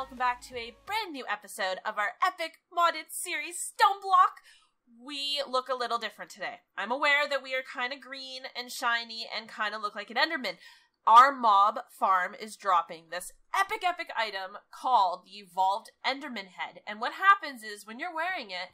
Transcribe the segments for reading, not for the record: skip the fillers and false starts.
welcome back to a brand new episode of our epic modded series, StoneBlock. We look a little different today. I'm aware that we are kind of green and shiny and kind of look like an Enderman. Our mob farm is dropping this epic item called the Evolved Enderman Head. And what happens is when you're wearing it,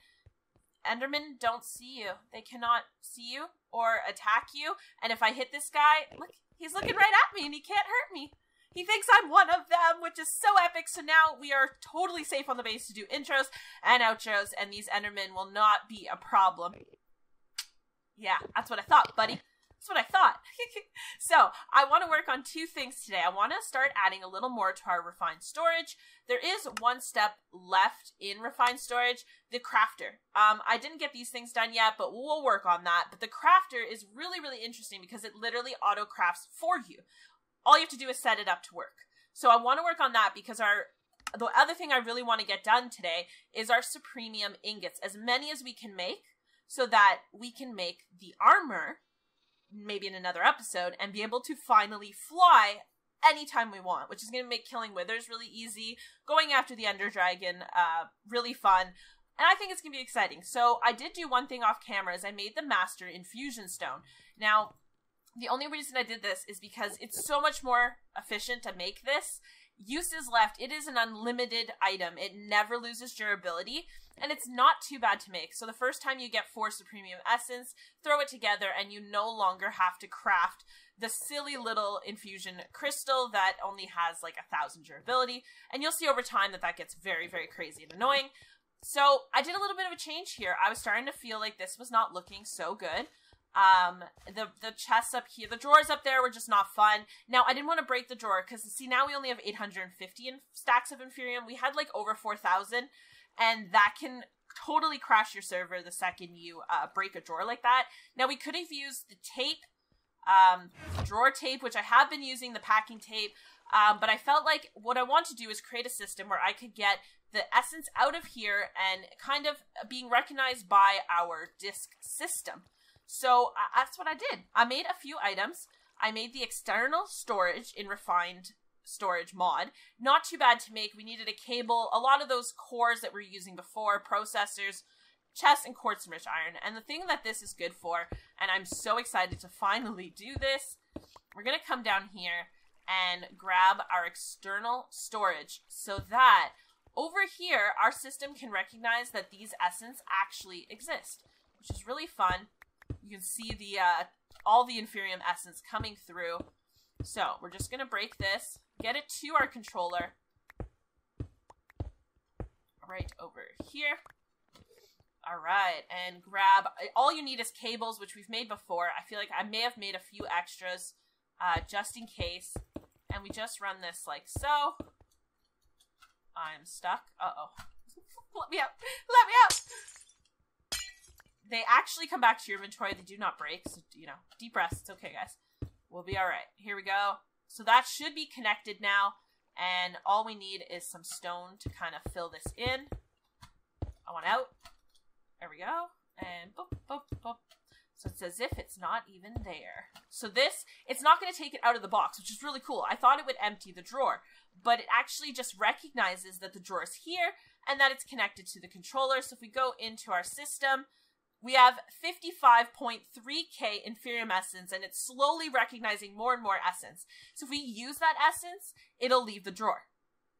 Endermen don't see you. They cannot see you or attack you. And if I hit this guy, look, he's looking right at me and he can't hurt me. He thinks I'm one of them, which is so epic. So now we are totally safe on the base to do intros and outros, and these Endermen will not be a problem. Yeah, that's what I thought, buddy. That's what I thought. So I want to work on two things today. I want to start adding a little more to our refined storage. There is one step left in refined storage, the crafter. I didn't get these things done yet, but we'll work on that. But the crafter is really interesting because it literally auto crafts for you. All you have to do is set it up to work. So I want to work on that because the other thing I really want to get done today is our supremium ingots, as many as we can make, so that we can make the armor, maybe in another episode, and be able to finally fly anytime we want, which is going to make killing withers really easy, going after the Ender Dragon really fun, and I think it's going to be exciting. So I did do one thing off camera, is I made the Master Infusion Stone. Now, the only reason I did this is because it's so much more efficient to make this. Uses left, it is an unlimited item. It never loses durability, and it's not too bad to make. So the first time you get 4 Supremium Essence, throw it together, and you no longer have to craft the silly little infusion crystal that only has like 1,000 durability. And you'll see over time that that gets very crazy and annoying. So I did a little bit of a change here. I was starting to feel like this was not looking so good. The chests up here, the drawers up there were just not fun. Now, I didn't want to break the drawer because, see, now we only have 850 stacks of Inferium. We had like over 4,000, and that can totally crash your server the second you break a drawer like that. Now, we could have used the tape, drawer tape, which I have been using, the packing tape, but I felt like what I want to do is create a system where I could get the essence out of here and kind of being recognized by our disk system. So that's what I did. I made a few items. I made the external storage in refined storage mod. Not too bad to make. We needed a cable, a lot of those cores that we were using before, processors, chests, and quartz enriched iron. And the thing that this is good for, and I'm so excited to finally do this, we're going to come down here and grab our external storage so that over here, our system can recognize that these essence actually exist, which is really fun. You can see the all the Inferium essence coming through. So we're just going to break this, get it to our controller right over here. All right, and grab, all you need is cables, which we've made before. I feel like I may have made a few extras just in case. And we just run this like so. I'm stuck. Uh-oh. Let me out. Let me out. They actually come back to your inventory. They do not break. So, you know, deep breaths. It's okay, guys. We'll be all right. Here we go. So that should be connected now. And all we need is some stone to kind of fill this in. I want out. There we go. And boop, boop, boop. So it's as if it's not even there. So this, it's not going to take it out of the box, which is really cool. I thought it would empty the drawer, but it actually just recognizes that the drawer is here and that it's connected to the controller. So if we go into our system, we have 55.3k Inferium Essence, and it's slowly recognizing more and more essence. So if we use that essence, it'll leave the drawer.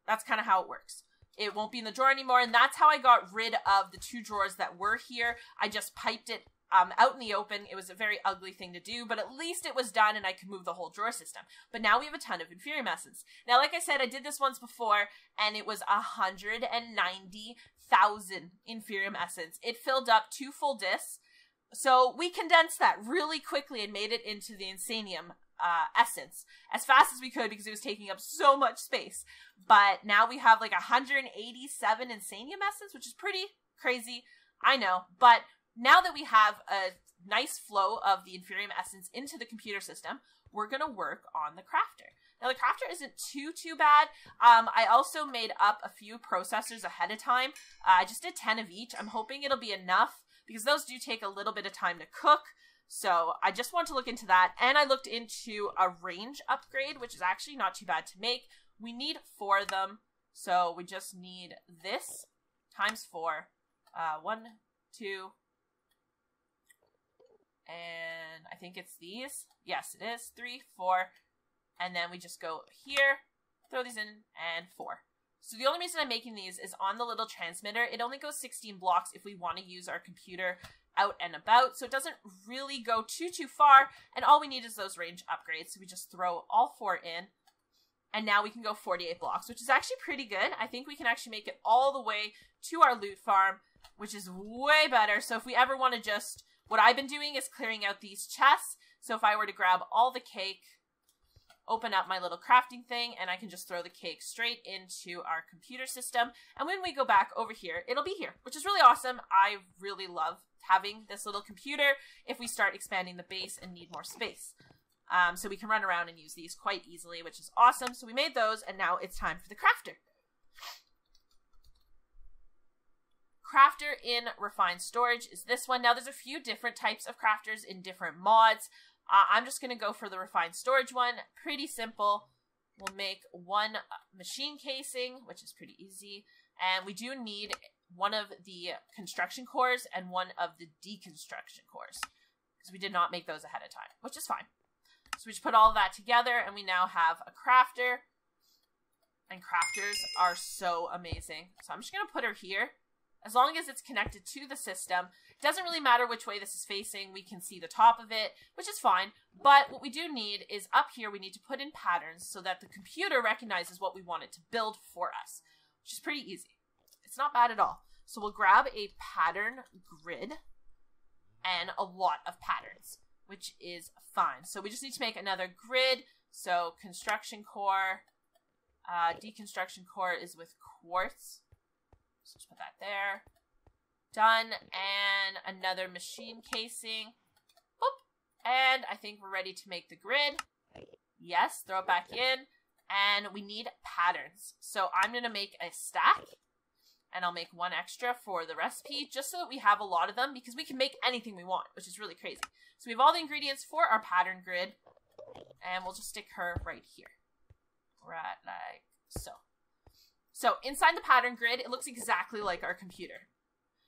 That's kind of how it works. It won't be in the drawer anymore, and that's how I got rid of the 2 drawers that were here. I just piped it out in the open. It was a very ugly thing to do, but at least it was done and I could move the whole drawer system. But now we have a ton of Inferium Essence. Now, like I said, I did this once before, and it was 190,000 Inferium Essence. It filled up 2 full discs. So we condensed that really quickly and made it into the Insanium essence as fast as we could because it was taking up so much space. But now we have like 187 Insanium Essence, which is pretty crazy, I know, but now that we have a nice flow of the Inferium Essence into the computer system, we're going to work on the crafter. Now, the crafter isn't too bad. I also made up a few processors ahead of time. I just did 10 of each. I'm hoping it'll be enough because those do take a little bit of time to cook. So I just want to look into that. And I looked into a range upgrade, which is actually not too bad to make. We need 4 of them. So we just need this times 4. 1, 2, and I think it's these. Yes, it is. 3, 4, and then we just go here, throw these in, and 4. So the only reason I'm making these is on the little transmitter, it only goes 16 blocks if we want to use our computer out and about, so it doesn't really go too far, and all we need is those range upgrades. So we just throw all 4 in, and now we can go 48 blocks, which is actually pretty good. I think we can actually make it all the way to our loot farm, which is way better. So if we ever want to just, what I've been doing is clearing out these chests. So if I were to grab all the cake, open up my little crafting thing, and I can just throw the cake straight into our computer system. And when we go back over here, it'll be here, which is really awesome. I really love having this little computer if we start expanding the base and need more space. So we can run around and use these quite easily, which is awesome. So we made those, and now it's time for the crafter. Crafter in refined storage is this one. Now there's a few different types of crafters in different mods. I'm just going to go for the refined storage one. Pretty simple. We'll make 1 machine casing, which is pretty easy. And we do need one of the construction cores and one of the deconstruction cores, because we did not make those ahead of time, which is fine. So we just put all of that together, and we now have a crafter. And crafters are so amazing. So I'm just going to put her here. As long as it's connected to the system, it doesn't really matter which way this is facing. We can see the top of it, which is fine. But what we do need is up here, we need to put in patterns so that the computer recognizes what we want it to build for us, which is pretty easy. It's not bad at all. So we'll grab a pattern grid and a lot of patterns, which is fine. So we just need to make another grid. So construction core, deconstruction core is with quartz. So just put that there. Done. And another machine casing. Boop. And I think we're ready to make the grid. Yes, throw it back in. And we need patterns. So I'm going to make a stack. And I'll make 1 extra for the recipe, just so that we have a lot of them, because we can make anything we want, which is really crazy. So we have all the ingredients for our pattern grid. And we'll just stick her right here. Right like so. So inside the pattern grid, it looks exactly like our computer.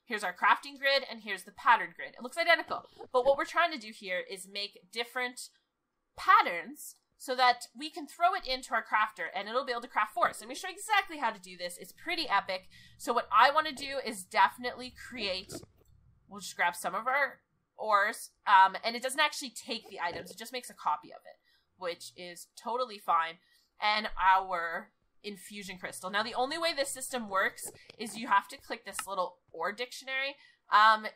Here's our crafting grid, and here's the pattern grid. It looks identical. But what we're trying to do here is make different patterns so that we can throw it into our crafter, and it'll be able to craft for us. And we show exactly how to do this. It's pretty epic. So what I want to do is definitely create, we'll just grab some of our ores, and it doesn't actually take the items. It just makes a copy of it, which is totally fine. And our infusion crystal. Now the only way this system works is you have to click this little ore dictionary.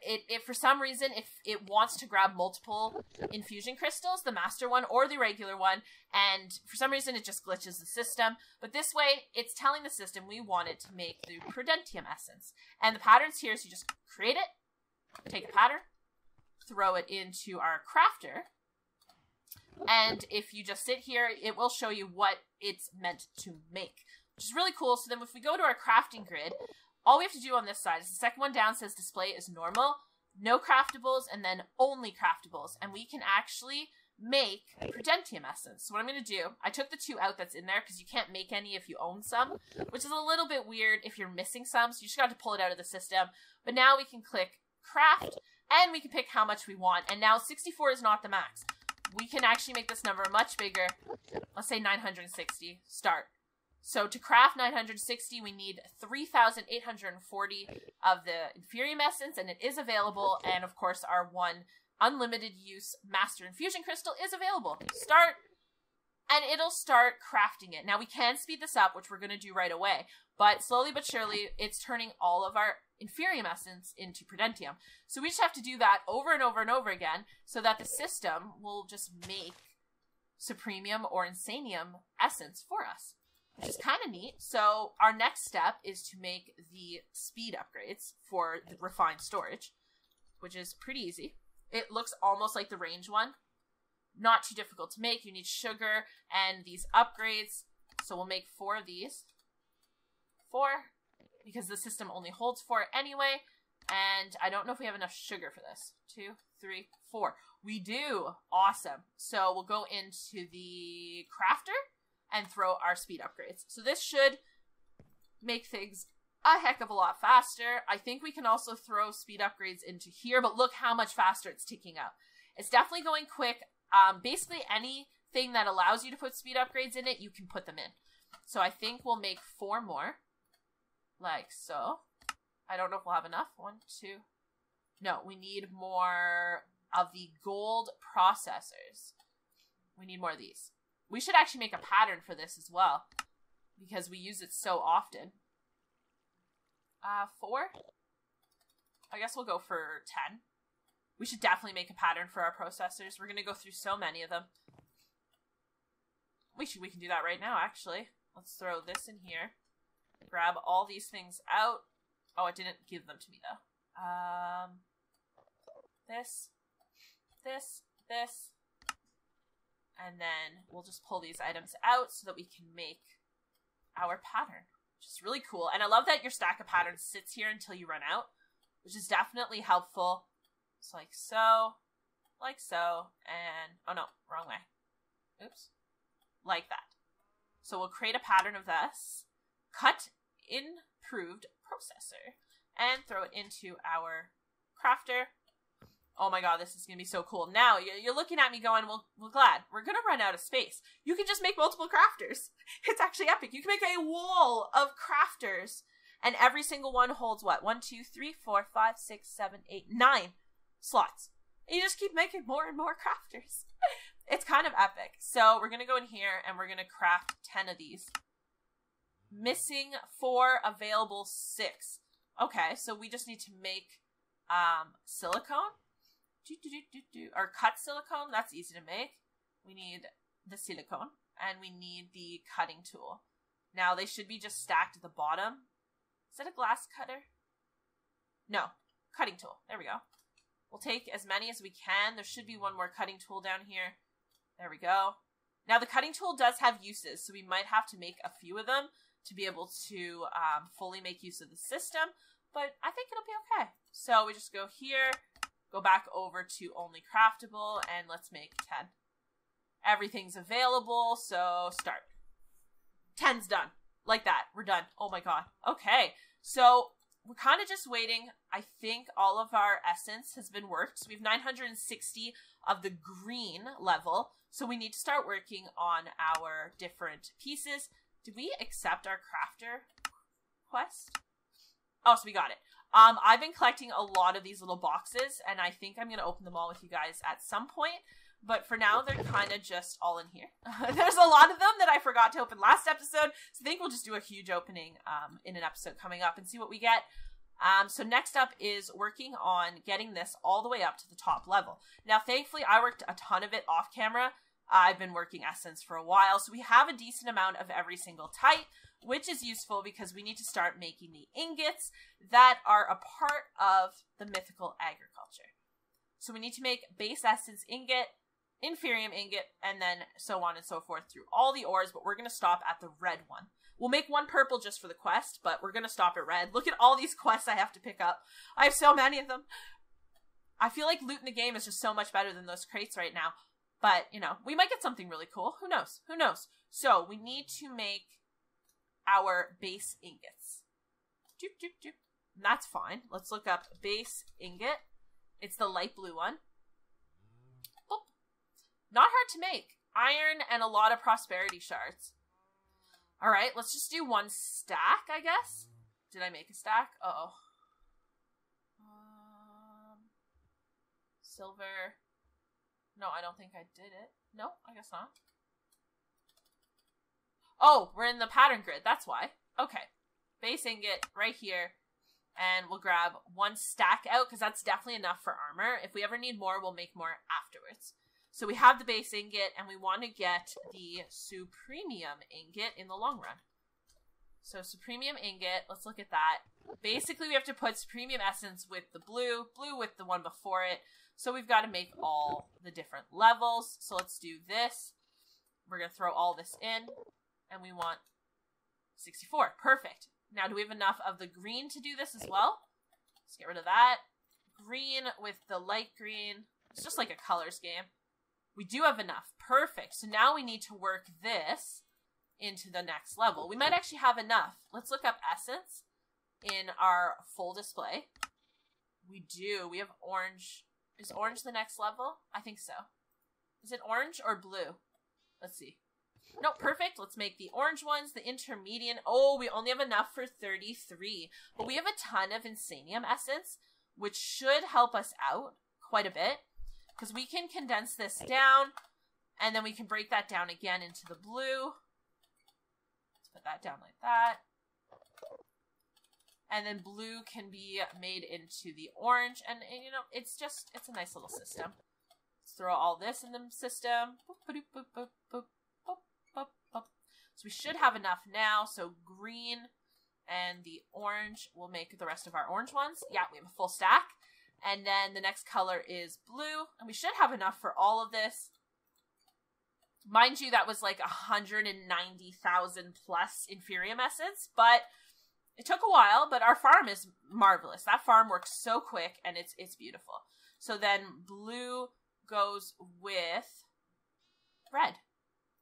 It for some reason, if it wants to grab multiple infusion crystals, the master one or the regular one, and for some reason it just glitches the system. But this way, it's telling the system we want it to make the prudentium essence. And the pattern's here, so you just create it, take a pattern, throw it into our crafter, and if you just sit here, it will show you what it's meant to make, which is really cool. So then if we go to our crafting grid, all we have to do on this side is the second one down says display as normal, no craftables, and then only craftables. And we can actually make prudentium essence. So what I'm going to do, I took the 2 out that's in there because you can't make any if you own some, which is a little bit weird if you're missing some. So you just got to pull it out of the system. But now we can click craft, and we can pick how much we want. And now 64 is not the max. We can actually make this number much bigger. Let's say 960. Start. So to craft 960, we need 3,840 of the Inferium Essence, and it is available. And of course, our 1 unlimited use Master Infusion Crystal is available. Start, and it'll start crafting it. Now we can speed this up, which we're going to do right away. But slowly but surely, it's turning all of our Inferium Essence into Prudentium. So we just have to do that over and over and over again so that the system will just make Supremium or Insanium Essence for us, which is kind of neat. So our next step is to make the speed upgrades for the refined storage, which is pretty easy. It looks almost like the range one. Not too difficult to make. You need sugar and these upgrades. So we'll make 4 of these. 4, because the system only holds 4 anyway. And I don't know if we have enough sugar for this. 2, 3, 4. We do. Awesome. So we'll go into the crafter and throw our speed upgrades. So this should make things a heck of a lot faster. I think we can also throw speed upgrades into here, but look how much faster it's ticking up. It's definitely going quick. Basically anything that allows you to put speed upgrades in it, you can put them in. So I think we'll make 4 more. Like so. I don't know if we'll have enough. 1, 2. No, we need more of the gold processors. We need more of these. We should actually make a pattern for this as well, because we use it so often. 4? I guess we'll go for 10. We should definitely make a pattern for our processors. We're going to go through so many of them. We can do that right now, actually. Let's throw this in here. Grab all these things out. Oh, it didn't give them to me, though. This. And then we'll just pull these items out so that we can make our pattern, which is really cool. And I love that your stack of patterns sits here until you run out, which is definitely helpful. So like so, and, oh no, wrong way. Oops. Like that. So we'll create a pattern of this, cut improved processor, and throw it into our crafter. Oh my god, this is going to be so cool. Now, you're looking at me going, well, Glad, we're going to run out of space. You can just make multiple crafters. It's actually epic. You can make a wall of crafters, and every single one holds what? 1, 2, 3, 4, 5, 6, 7, 8, 9 slots. And you just keep making more and more crafters. It's kind of epic. So we're going to go in here, and we're going to craft 10 of these. Missing 4, available 6. Okay, so we just need to make silicone. Or cut silicone, that's easy to make. We need the silicone, and we need the cutting tool. Now, they should be just stacked at the bottom. Is that a glass cutter? No, cutting tool. There we go. We'll take as many as we can. There should be one more cutting tool down here. There we go. Now, the cutting tool does have uses, so we might have to make a few of them to be able to fully make use of the system, but I think it'll be okay. So we just go here, go back over to only craftable, and let's make 10. Everything's available, so start. 10's done. Like that. We're done. Oh my god. Okay. So we're kind of just waiting. I think all of our essence has been worked. So we have 960 of the green level. So we need to start working on our different pieces. Did we accept our crafter quest? Oh, so we got it. I've been collecting a lot of these little boxes, and I think I'm going to open them all with you guys at some point. But for now, they're kind of just all in here. There's a lot of them that I forgot to open last episode, so I think we'll just do a huge opening in an episode coming up and see what we get. So next up is working on getting this all the way up to the top level. Now, thankfully, I worked a ton of it off camera. I've been working Essence for a while, so we have a decent amount of every single type, which is useful because we need to start making the ingots that are a part of the mythical agriculture. So we need to make base essence ingot, inferium ingot, and then so on and so forth through all the ores, but we're going to stop at the red one. We'll make one purple just for the quest, but we're going to stop at red. Look at all these quests I have to pick up. I have so many of them. I feel like loot in the game is just so much better than those crates right now. But, you know, we might get something really cool. Who knows? Who knows? So we need to make our base ingots. Doop, doop, doop. And that's fine. Let's look up base ingot. It's the light blue one. Boop. Not hard to make. Iron and a lot of prosperity shards. Alright, let's just do one stack, I guess. Did I make a stack? Uh-oh. Silver. No, I don't think I did it. No, I guess not. Oh, we're in the pattern grid. That's why. Okay. Base ingot right here. And we'll grab one stack out because that's definitely enough for armor. If we ever need more, we'll make more afterwards. So we have the base ingot and we want to get the supremium ingot in the long run. So supremium ingot, let's look at that. Basically, we have to put supremium essence with the blue, blue with the one before it. So we've got to make all the different levels. So let's do this. We're going to throw all this in. And we want 64. Perfect. Now, do we have enough of the green to do this as well? Let's get rid of that. Green with the light green. It's just like a colors game. We do have enough. Perfect. So now we need to work this into the next level. We might actually have enough. Let's look up essence in our full display. We do. We have orange. Is orange the next level? I think so. Is it orange or blue? Let's see. No, perfect. Let's make the orange ones, the intermediate. Oh, we only have enough for 33. But we have a ton of Insanium essence, which should help us out quite a bit. Because we can condense this down, and then we can break that down again into the blue. Let's put that down like that. And then blue can be made into the orange. And you know, it's a nice little system. Let's throw all this in the system. So we should have enough now. So green and the orange will make the rest of our orange ones. Yeah, we have a full stack. And then the next color is blue. And we should have enough for all of this. Mind you, that was like 190,000 plus Inferium essence. But it took a while, but our farm is marvelous. That farm works so quick, and it's beautiful. So then blue goes with red,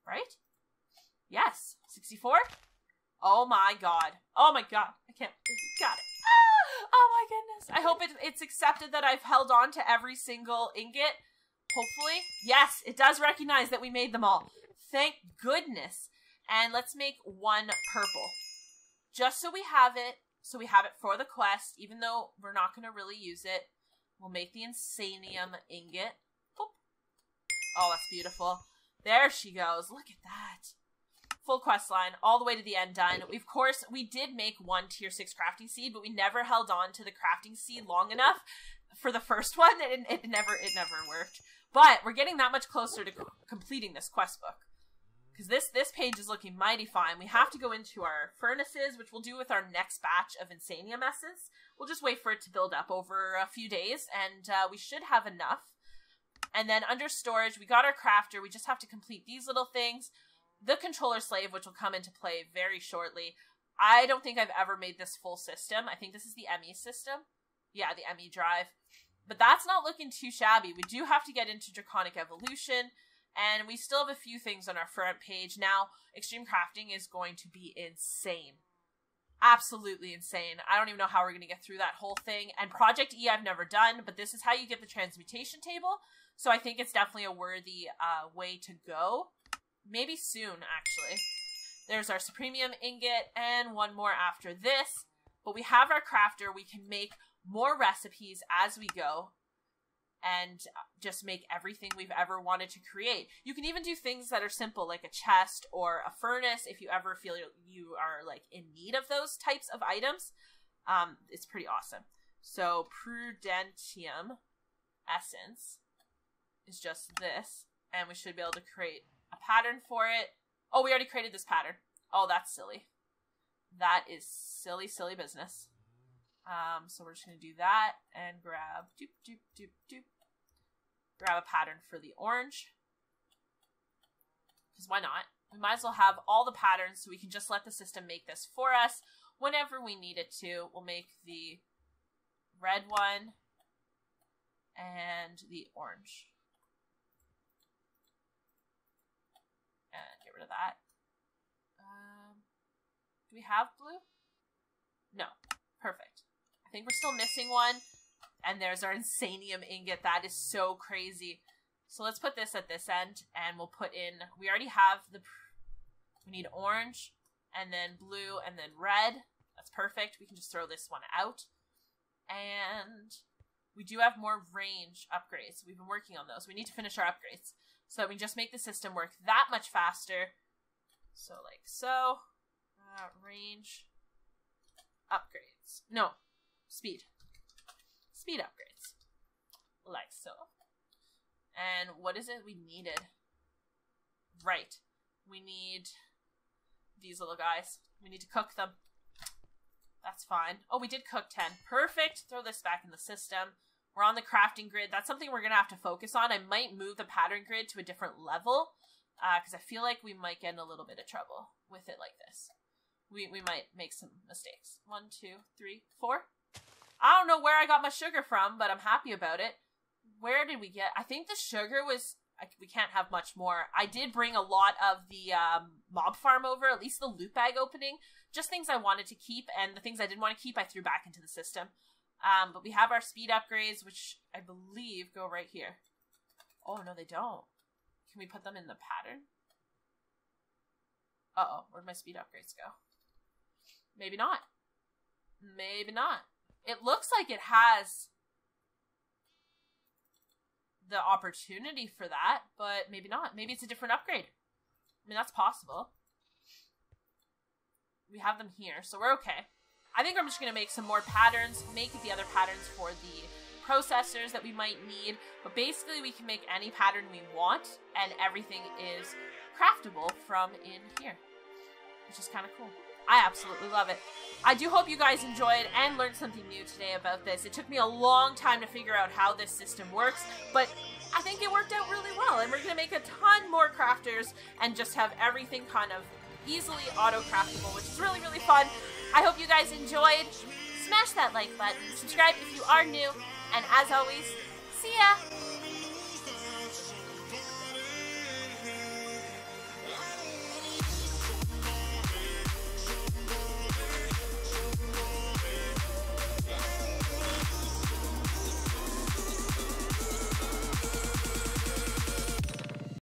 right? Yes. 64? Oh my god. Oh my god. I can't. Got it. Ah! Oh my goodness. I hope it's accepted that I've held on to every single ingot. Hopefully. Yes, it does recognize that we made them all. Thank goodness. And let's make one purple. Just so we have it. So we have it for the quest. Even though we're not going to really use it. We'll make the Insanium ingot. Boop. Oh, that's beautiful. There she goes. Look at that. Full quest line, all the way to the end done. Of course, we did make one tier 6 crafting seed, but we never held on to the crafting seed long enough for the first one. It never worked. But we're getting that much closer to completing this quest book. Because this page is looking mighty fine. We have to go into our furnaces, which we'll do with our next batch of Insanium essence. We'll just wait for it to build up over a few days, and we should have enough. And then under storage, we got our crafter. We just have to complete these little things. The controller slave, which will come into play very shortly. I don't think I've ever made this full system. I think this is the ME system. Yeah, the ME drive. But that's not looking too shabby. We do have to get into Draconic Evolution, and we still have a few things on our front page. Now, Extreme Crafting is going to be insane. Absolutely insane. I don't even know how we're going to get through that whole thing. And Project E I've never done, but this is how you get the transmutation table. So I think it's definitely a worthy way to go. Maybe soon, actually. There's our Supremium ingot and one more after this. But we have our crafter. We can make more recipes as we go and just make everything we've ever wanted to create. You can even do things that are simple, like a chest or a furnace, if you ever feel you are like in need of those types of items. It's pretty awesome. So Prudentium essence is just this, and we should be able to create a pattern for it. Oh, we already created this pattern. Oh, that's silly. That is silly, silly business. So we're just going to do that and grab, grab a pattern for the orange. Because why not? We might as well have all the patterns so we can just let the system make this for us whenever we need it to. We'll make the red one and the orange. And get rid of that. Do we have blue? No. Perfect. I think we're still missing one. And there's our Insanium ingot. That is so crazy. So let's put this at this end. And we'll put in... We already have the... We need orange. And then blue. And then red. That's perfect. We can just throw this one out. And... We do have more range upgrades. We've been working on those. We need to finish our upgrades. So that we just make the system work that much faster. So like so. Range upgrades. No. Speed. Speed upgrades. Like so. And what is it we needed? Right. We need these little guys. We need to cook them. That's fine. Oh, we did cook 10. Perfect. Throw this back in the system. We're on the crafting grid. That's something we're going to have to focus on. I might move the pattern grid to a different level because I feel like we might get in a little bit of trouble with it like this. We might make some mistakes. 1, 2, 3, 4. I don't know where I got my sugar from, but I'm happy about it. Where did we get? I think the sugar was... we can't have much more. I did bring a lot of the mob farm over, at least the loot bag opening. Just things I wanted to keep, and the things I didn't want to keep, I threw back into the system. But we have our speed upgrades, which I believe go right here. Oh, no, they don't. Can we put them in the pattern? Uh-oh, where'd my speed upgrades go? Maybe not. Maybe not. It looks like it has the opportunity for that, but maybe not. Maybe it's a different upgrade. I mean, that's possible. We have them here, so we're okay. I think I'm just going to make some more patterns, make the other patterns for the processors that we might need, but basically we can make any pattern we want, and everything is craftable from in here, which is kind of cool. I absolutely love it. I do hope you guys enjoyed and learned something new today about this. It took me a long time to figure out how this system works, but I think it worked out really well, and we're going to make a ton more crafters and just have everything kind of easily auto-craftable, which is really, really fun. I hope you guys enjoyed. Smash that like button, subscribe if you are new, and as always, see ya!